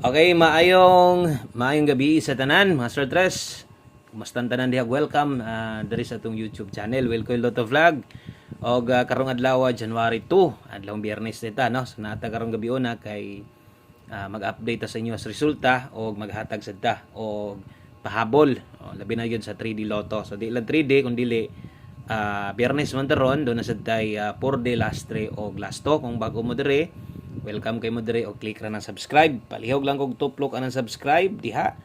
Okay, maayong gabi sa tanan, Master Tres. Kumusta tanan diha? Welcome diri sa atong YouTube channel, Wilcoy Lotto Vlog. Og karong adlaw January 2, adlawng Biyernes dita, no. So naata karong gabi una kay mag-update sa inyo sa resulta og maghatag sadta og pahabol. Labi na yun sa 3D Lotto. So di lang 3D kun dili Biyernes man taron do na sadtay 4D last 3 og last 2 kung bago mo diri. Welcome kay mo dire o click ra ng subscribe. Palihog lang kog tuplok anang subscribe diha.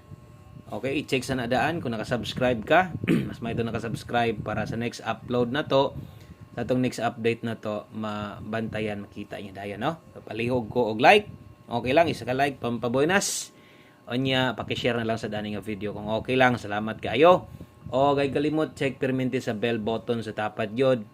Okay, i-check sa nadaan kung naka-subscribe ka. Mas may ito naka-subscribe para sa next upload na to. Sa itong next update na to, mabantayan, makita niya dayan, no? So, palihog ko og like. Okay lang, isa ka like, pampaboynas. O niya, pakishare na lang sa daning video. Kung okay lang, salamat kayo. O kay kalimot, check perminti sa bell button sa tapat yun.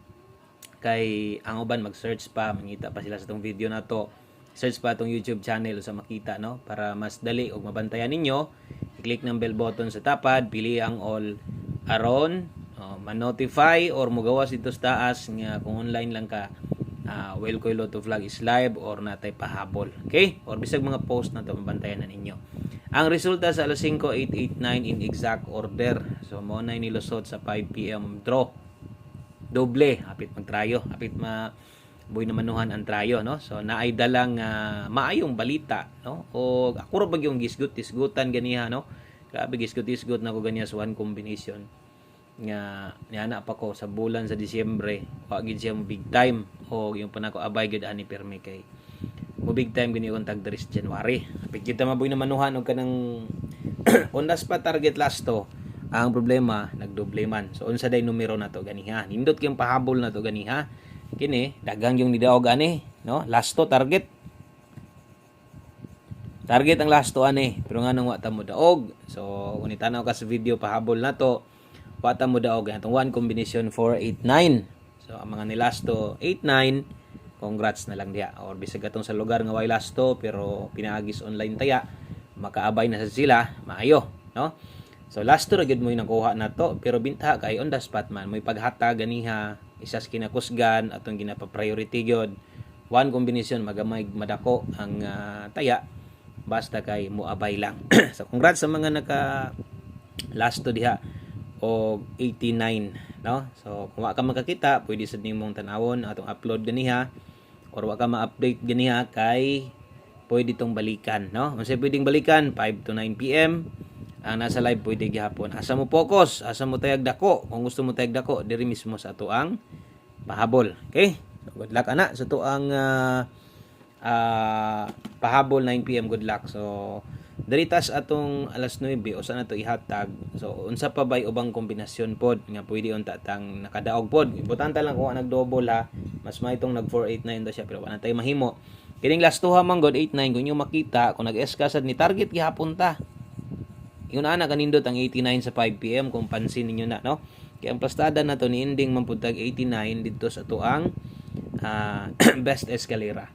Kay ang uban mag-search pa, mangita pa sila sa itong video na to. Search pa itong YouTube channel sa makita, no? Para mas dali o mabantayan ninyo. I-click ng bell button sa tapad, pili ang all aron, ma-notify or magawas dito sa taas nga kung online lang ka. Wilcoy Lotto Vlog is live or natay pahabol. Okay? Or bisag mga post na to mabantayan na ninyo. Ang resulta sa alas 5:889 in exact order. So mo na nilusot sa 5 PM draw. Doble, hapit magtrayo, hapit buhay na manuhan ang trayo, no? So naay dalang maayong balita, no? O ako ra bag yung gisgut-isgutan ganiha, no? Grabe gisgut-isgut na ko ganiya sa one combination. Nga niana pa ko sa bulan sa Disyembre, wa gid siya mo big time o yung panako abay gid ani permi kay mo big time gani kon tag diri January. Hapit kita mabuhay na manuhan og kanang ondas pa target last to. Ang problema nagdoble man. So unsa day numero na to ganiha? Nindot kayong pahabol na to ganiha. Kini dagang yung nidaog ani, no? Last to target. Target ang last to ani, pero nga nang wa ta mo daog. So kung itanaw ka sa video pahabol na to, wa ta mo daog atong one combination 489. So ang mga ni last to 89, congrats na lang diha. Or bisag atong sa lugar nga way last to pero pinaagis online taya, makaabay na sa sila, maayo, no? So last to ra gyud mo nakuha na to, pero binta kay on the spot man, may paghatag ganiha. Isas kinakusgan atong ginapa-priority gyud. One combination magamay madako ang taya basta kay moabay lang. So congrats sa mga naka last to diha o 89, no? So kung wa ka makakita, pwede sad nimong tan-awon atong upload ganiha or wa ka ma-update ganiha kay pwede tong balikan, no? Unsay pwedeng balikan 5 to 9 PM. Ang nasa live pwede gihapon. Asa mo focus, asa mo tayag dako. Kung gusto mo tayag dako, diri mismo sa tuang pahabol. Okay? So, good luck ana sa tuang pahabol 9 PM. Good luck. So, diri tas atong alas 9 o sa nato ihatag. So, unsa pa bay ubang kombinasyon pod nga pwede unta tang nakadaog pod. Importante lang kung nag-double ha. Mas may itong nag 489 daw siya pero wala tay mahimo. Kining last 2 man god 89 kung inyo makita kung nag-escasad ni target gihapon ta. Yun ana kanindot ang 89 sa 5 PM kung pansin ninyo na, no? Kaya ang plastada na to ni ending mapuntag 89 dito sa tuang best escalera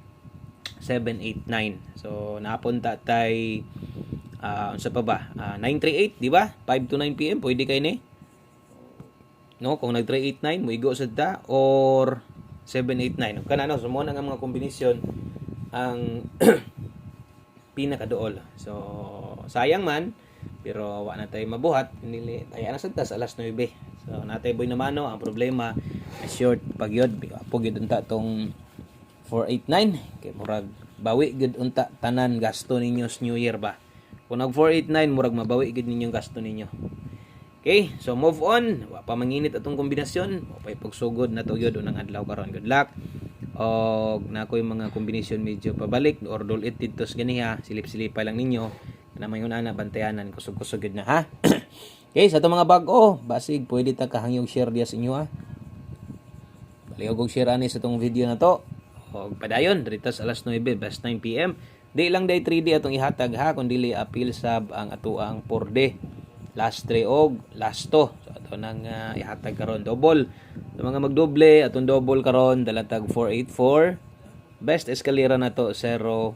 789. So napunta tay unsa pa ba? 938, di ba? 5 to 9 PM pwede kay ni. No, kung nag 389 mo igo sad ta or 789. Kana no, sumo na nga mga kombinasyon ang pinakaduol. So sayang man pero wa na tayo mabuhat nili tayo na sa alas 9. So natay boy naman no ang problema short pagyod pugid unta tong 489 kay murag bawi gud unta tanan gasto ninyo sa New Year ba kung nag 489 murag mabawi gud ninyong gasto ninyo. Okay, so move on, wa pa manginit atong kombinasyon, wa pa pagsugod na to gyud unang adlaw karon. Good luck. Og nakoy mga kombinasyon medyo pabalik or dulit dito sa ganiha, silip-silipay lang ninyo na mayon ana bantayanan kusog-kusog gid na ha. Okay, sa to mga bag-o, basig pwede ta kahangyog share diya sa inyo ha. Palihog og share ani sa tong video na to. Og padayon diri sa alas 9 best 9 PM. Di lang day 3D atong ihatag ha kun dili appeal sab ang atuang 4D. Last 3 og last 2. So ato nang ihatag karon double. Sa mga magdoble atong double karon dalatag 484. Best escalera na to 098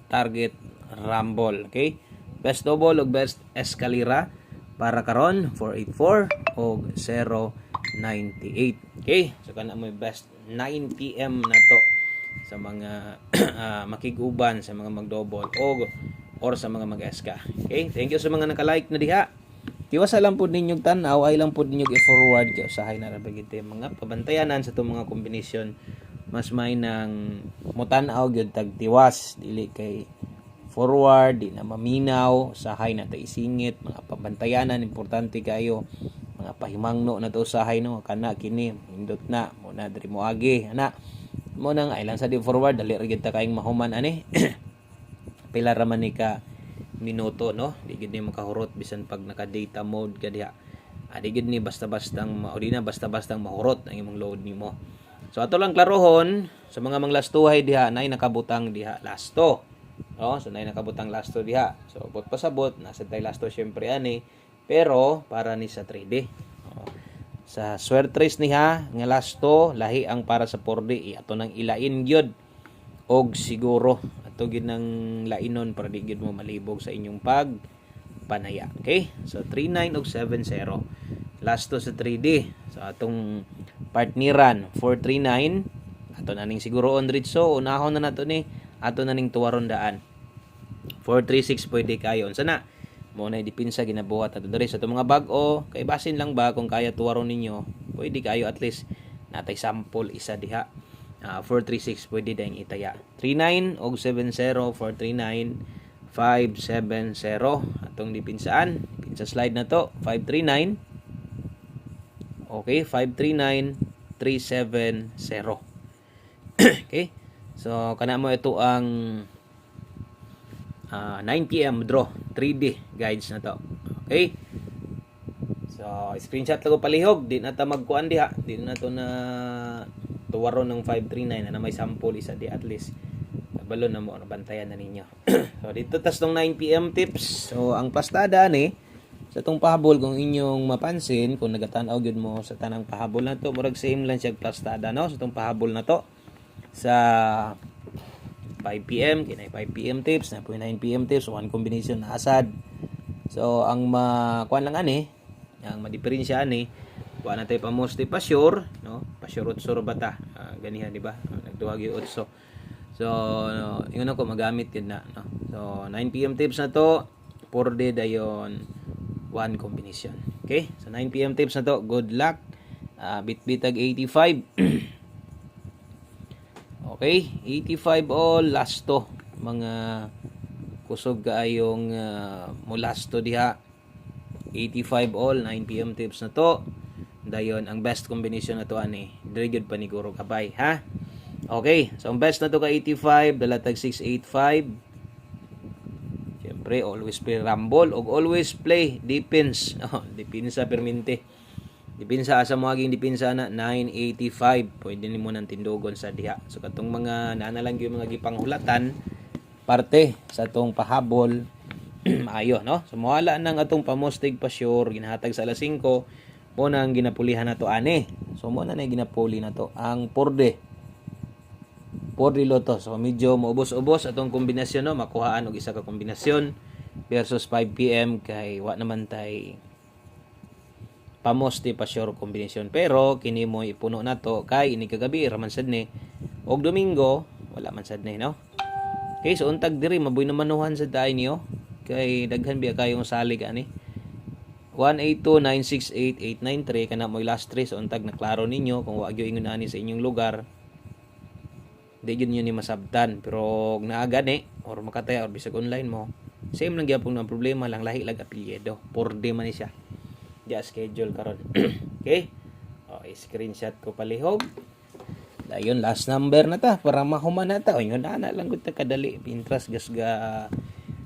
target rumble. Okay? Best double o best escalera para karon 484 o 098. Okay? So kana mo best 9 PM na to sa mga makiguban sa mga magdouble or sa mga mag-eska. Okay? Thank you sa mga naka-like na diha. Tiwasa lang po ninyong tanaw, ay lang po ninyong i-forward kay usahay na rabagit mga pabantayanan sa itong mga kombinasyon. Mas may nang mutanaw gyud tag tiwas, dili kay forward, di na maminaw, usahay na ta isingit, mga pabantayanan importante kayo. Mga pahimangno na to usahay no, kana kini indot na mo na diri mo agi ana. Mo nang ay lang sa di forward, dali ra gyud ta kaayong mahuman ani. Pila ra man ni ka minuto no, di gid ni makahurot bisan pag naka data mode ka diha. Di gid ni basta-bastang di na basta-bastang mahurot ang imong load nimo. So ato lang klarohon sa mga manglastuhay diha nay nakabutang diha lasto. No, so nay nakabutang lasto diha. So bot pasabot nasa tay lasto syempre ani, pero para ni sa 3D. Sa swertres niha nga lasto lahi ang para sa 4D ato nang ilain gyud og siguro ato gid nang lainon para di gid mo malibog sa inyong panaya. Okay? So 39 og 70. Lasto sa 3D. So atong partneran 439 ato na ning siguro on diretso unahon na nato ni ato na ning tuwaron daan. 436 pwede kayo. Unsa na? Mo na dipinsa ginabuhat ato diri sa atong mga bag-o kay basin lang ba kung kaya tuwaron ninyo. Pwede kayo at least natay sample isa diha. 436 pwede dayang itaya. 39 og 70 439 570 atong dipinsaan. Pinsa slide na to 539. Okay, 539 370. Okay? So kana mo ito ang 9 PM draw 3D guides na to. Okay? So screenshot lang ko palihog, di na ta magkuan diha, di na to na tuwaron ng 539 na may sample isa di at least balon na mo bantayan na ninyo. So dito tas tong 9 PM tips. So ang pastada ni sa tong pahabol kung inyong mapansin kung nagatanaw gyud mo sa tanang pahabol na to murag same lang siya pastada no sa tong pahabol na to sa 5 PM kinay 5 PM tips na po 9 PM tips one combination na asad. So ang kuan lang ani ang madiferensya ani kuha na tayo pa mostly pa sure no pa sure utsor bata ganihan di ba nagduwag yung utso. So ingon ako magamit yun na no. So 9 PM tips na to 4D dayon one combination. Okay? So 9 PM tips na to. Good luck. Bit-bitag 85. Okay? 85 all lasto. Mga kusog kaayong mulasto diha. 85 all 9 PM tips na to. Dayon ang best combination na to ani. Diri gyud paniguro kabay, ha? Okay, so ang best na to ka 85, dalatag 685. Siyempre, always play rumble o always play defense. Depensa permente. Depensa asa mo aging depensa na 985. Pwede nimo nang tindogon sa diha. So katong mga naanalang yung mga gipanghulatan parte sa tong pahabol ayo no. So mawala nang atong pamostig pa sure ginahatag sa alas 5 mo nang ginapulihan na to ani. So mo na ginapuli na to ang 4D. 4D loto. So medyo maubos-ubos atong kombinasyon no, makuhaan og isa ka kombinasyon versus 5 PM kay wa naman tay pamoste pa sure kombinasyon. Pero kini mo ipuno nato kay ini kagabi raman sad ni og Domingo wala man sad ni no. Okay, so untag diri maboy na manuhan sa tayo niyo kay daghan biya kayong salig ani. 182968893 kana mo last 3 so untag na klaro ninyo kung wa gyud ingon ani sa inyong lugar. Di gyud niyo ni masabtan pero naaga ni or makataya or bisag online mo. Same lang gyapon ang problema lang lahi lag apelyido. 4D man ni siya. Di schedule karon. Okay? Screenshot ko palihog. Dayon last number na ta para mahuman na ta. Ingon na lang gud ta kadali Pinterest gasga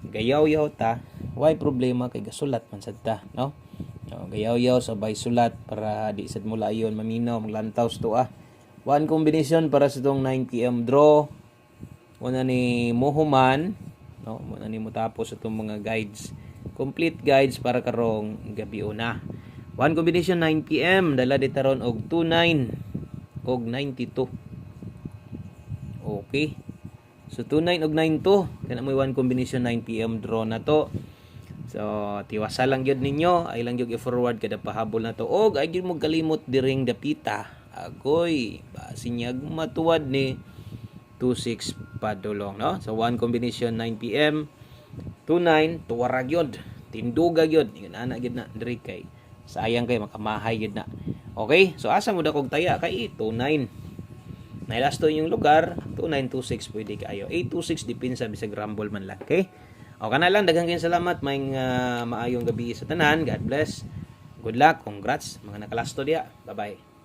gayaw-yaw ta. Why problema kay gasulat man sad ta, no? Gayaw-yaw sabay sulat para di sad mo layon maminaw maglantaws to One combination para sa tong 9 PM draw. Muna ni Muhuman, no? Muna ni mo tapos itong mga guides. Complete guides para karong gabi una. One combination 9 PM dala ditaron og 29 og 92. Okay. So 29 og 92 kana mo one combination 9 PM draw na to. So tiwasa lang gyud ninyo ay lang gyud i-forward kada pahabol na to og ay gyud mo kalimot diring dapita. Agoy, basinyag matuwad ni 26 padulong, no? So, 1 combination 9 p.m. to 9, tuwarag yun. Tinduga yun. Ingon ana gyud na diri kay sayang kay makamahay gyud na. Okay? So, asa mo da kog taya kay 29. Nailasto yung lugar, 2926 pwede kayo. 826 dipinsa bisag rumble man lang. Okay? O kana lang, daghang kayong salamat. May maayong gabi sa tanan. God bless. Good luck. Congrats mga nakalasto diya. Bye-bye.